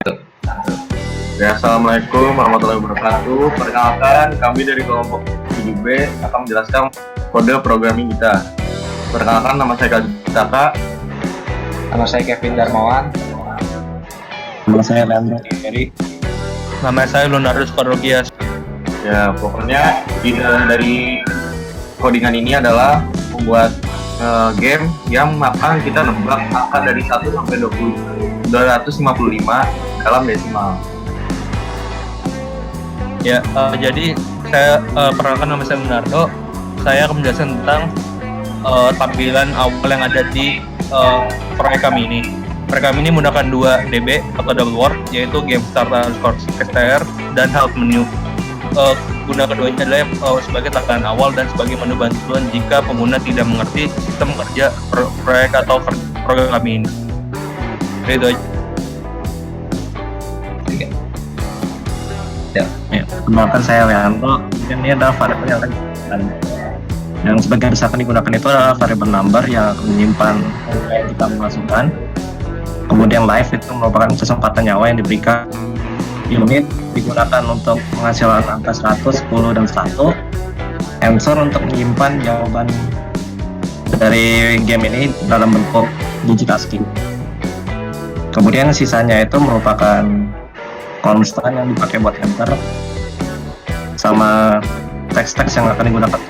Ya, Assalamualaikum warahmatullahi wabarakatuh. Perkenalkan, kami dari kelompok 7B akan menjelaskan kode programming kita. Perkenalkan, nama saya Kakak. Nama saya Kevin Darmawan. Nama saya Leandro Eri. Nama saya Lunarus Parokias. Ya, pokoknya ide dari codingan ini adalah membuat game yang akan kita nebak angka dari 1 sampai 255 dalam desimal. Ya, jadi saya perkenalkan, nama saya Leonardo. Saya akan menjelaskan tentang tampilan awal yang ada di proyek kami ini. Proyek kami ini menggunakan 2 DB atau double word, yaitu game start STR dan help menu. Guna keduanya adalah sebagai tampilan awal dan sebagai menu bantuan jika pengguna tidak mengerti sistem kerja proyek atau program kami ini. Itu aja. Ya, perkenalkan saya Leandro. Ini adalah variabel yang akan digunakan. Yang sebagian besar akan digunakan itu adalah variabel number yang akan menyimpan angka yang kita masukkan. Kemudian live itu merupakan kesempatan nyawa yang diberikan. Unit digunakan untuk menghasilkan angka 100, 10, dan 1. Answer untuk menyimpan jawaban dari game ini dalam bentuk digit ASCII. Kemudian sisanya itu merupakan konstan yang dipakai buat enter sama teks-teks yang akan digunakan.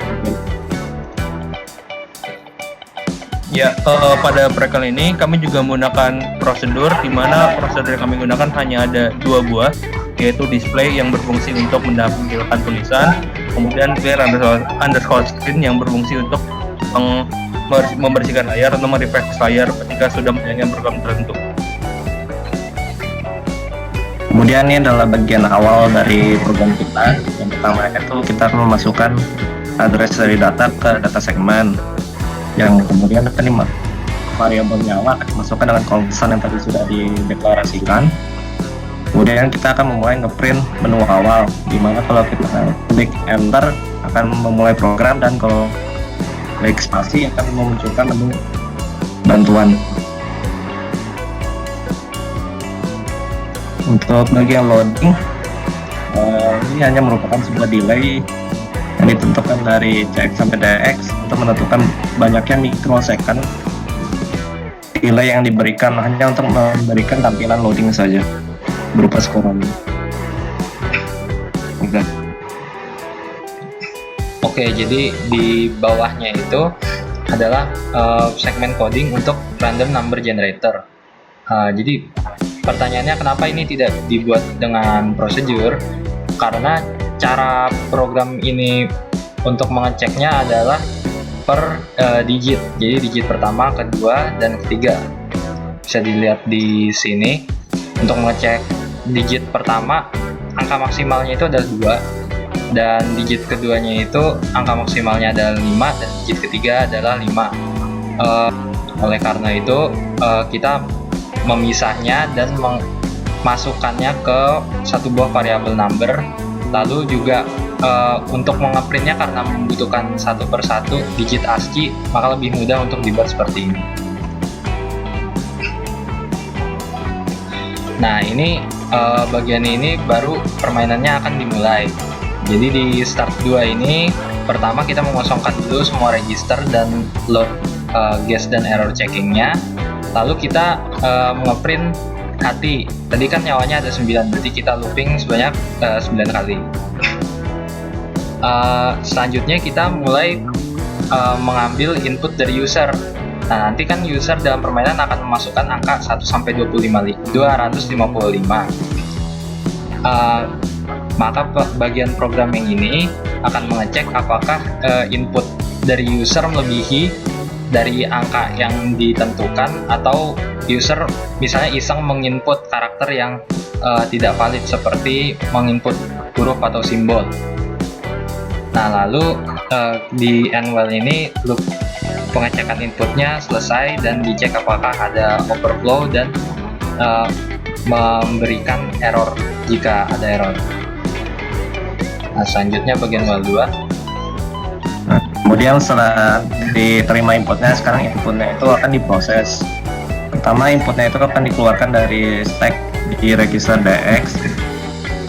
Ya, pada proyek kali ini kami juga menggunakan prosedur, di mana prosedur yang kami gunakan hanya ada 2 buah, yaitu display yang berfungsi untuk menampilkan tulisan, kemudian clear underscore screen yang berfungsi untuk membersihkan layar atau merefresh layar ketika sudah menjalankan program tertentu. Kemudian ini adalah bagian awal dari program kita. Yang pertama itu kita akan memasukkan address dari data ke data segmen, yang kemudian akan variabel nyawa akan dimasukkan dengan konstan yang tadi sudah dideklarasikan. Kemudian kita akan memulai ngeprint menu awal, dimana kalau kita klik enter akan memulai program, dan kalau klik spasi akan memunculkan menu bantuan. Untuk bagian loading, ini hanya merupakan sebuah delay yang ditentukan dari CX sampai DX untuk menentukan banyaknya mikrosecond delay yang diberikan, hanya untuk memberikan tampilan loading saja berupa scrolling. Oke, jadi di bawahnya itu adalah segmen coding untuk random number generator. Jadi pertanyaannya, kenapa ini tidak dibuat dengan prosedur? Karena cara program ini untuk mengeceknya adalah per digit. Jadi digit pertama, kedua, dan ketiga. Bisa dilihat di sini. Untuk mengecek digit pertama, angka maksimalnya itu adalah 2, dan digit keduanya itu angka maksimalnya adalah 5, dan digit ketiga adalah 5. Oleh karena itu kita memisahnya dan memasukkannya ke satu buah variabel number. Lalu juga untuk mengeprintnya, karena membutuhkan satu persatu digit ASCII, maka lebih mudah untuk dibuat seperti ini. Nah, ini bagian ini baru permainannya akan dimulai. Jadi di start 2 ini, pertama kita mengosongkan dulu semua register dan load guess dan error checkingnya. Lalu kita ngeprint hati. Tadi kan nyawanya ada 9, berarti kita looping sebanyak 9 kali. Selanjutnya kita mulai mengambil input dari user. Nah, nanti kan user dalam permainan akan memasukkan angka 1 sampai 255. Maka bagian programming ini akan mengecek apakah input dari user melebihi dari angka yang ditentukan, atau user misalnya iseng menginput karakter yang tidak valid, seperti menginput huruf atau simbol. Nah, lalu di end while ini loop pengecekan inputnya selesai dan dicek apakah ada overflow dan memberikan error jika ada error. Nah, selanjutnya bagian while 2. Kemudian setelah diterima inputnya, sekarang inputnya itu akan diproses. Pertama, inputnya itu akan dikeluarkan dari stack di register DX,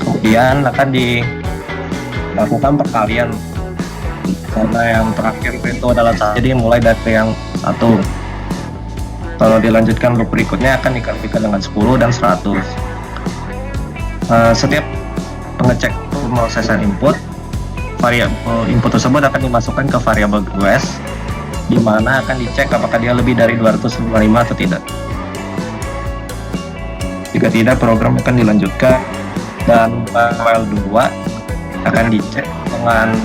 kemudian akan dilakukan perkalian karena yang terakhir itu adalah jadi mulai dari yang 1. Kalau dilanjutkan loop berikutnya akan dikalikan dengan 10 dan 100. Setiap pengecek pemrosesan input, variabel input tersebut akan dimasukkan ke variabel request, di mana akan dicek apakah dia lebih dari 255 atau tidak. Jika tidak, program akan dilanjutkan dan file 2 akan dicek dengan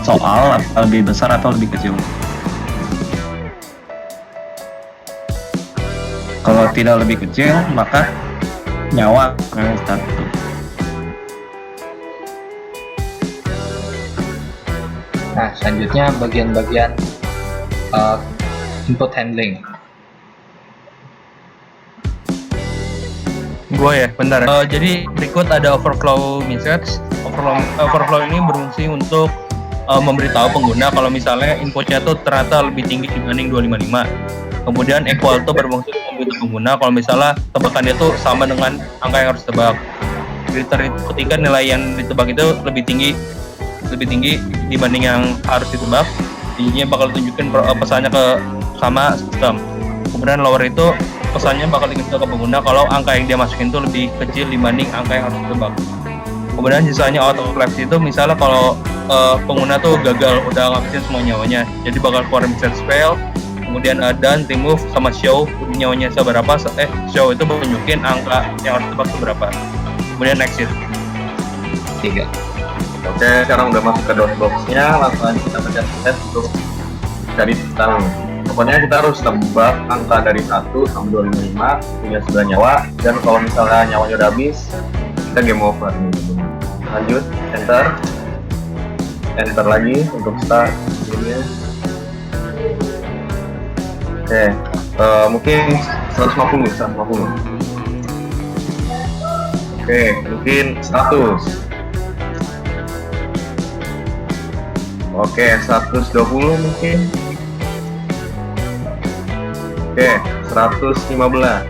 soal apakah lebih besar atau lebih kecil. Kalau tidak lebih kecil, maka nyawa akan start. Nah, selanjutnya bagian-bagian input handling. Gue ya, bentar. Jadi berikut ada overflow message. Overflow ini berfungsi untuk memberitahu pengguna kalau misalnya inputnya tuh ternyata lebih tinggi dibanding 255. Kemudian equal to berfungsi untuk memberitahu pengguna kalau misalnya tebakannya tuh sama dengan angka yang harus ditebak. Ketika nilai yang ditebak itu lebih tinggi dibanding yang harus ditebak, intinya bakal tunjukin pesannya ke sama sistem. Kemudian lower itu pesannya bakal dikirim ke pengguna kalau angka yang dia masukin itu lebih kecil dibanding angka yang harus ditebak. Kemudian sisanya out of flags itu misalnya kalau pengguna tuh gagal udah ngabisin semua nyawanya, jadi bakal keluar message fail. Kemudian done, remove, sama show nyawanya seberapa. Show itu menunjukin angka yang harus ditebak itu berapa. Kemudian exit 3. Oke, sekarang udah masuk ke dotbox-nya, langsung aja kita pencet set untuk cari tahu. Pokoknya kita harus tebak angka dari 1 sampai 255, punya 9 nyawa, dan kalau misalnya nyawanya udah habis, kita game over nih. Lanjut, enter lagi untuk start gamenya. Oke, mungkin 150. Oke, mungkin 100. Oke, 120 mungkin. Oke, 115.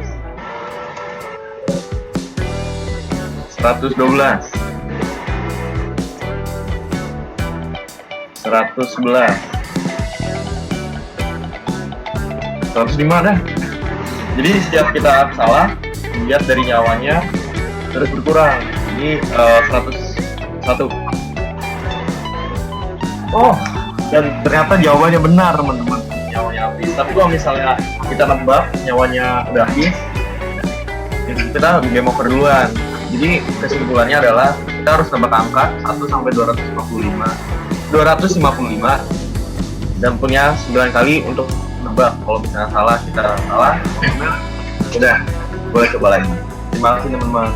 112. 111. 105 dah. Jadi setiap kita salah, lihat dari nyawanya terus berkurang. Ini 101. Oh, dan ternyata jawabannya benar, teman-teman. Nyawanya habis. Tapi kalau misalnya kita nebak nyawanya udah habis, kita game over duluan. Jadi kesimpulannya adalah kita harus nebak angka 1 sampai 255 dan punya 9 kali untuk nebak. Kalau misalnya salah, kita salah. Udah, boleh coba lagi. Terima kasih teman-teman.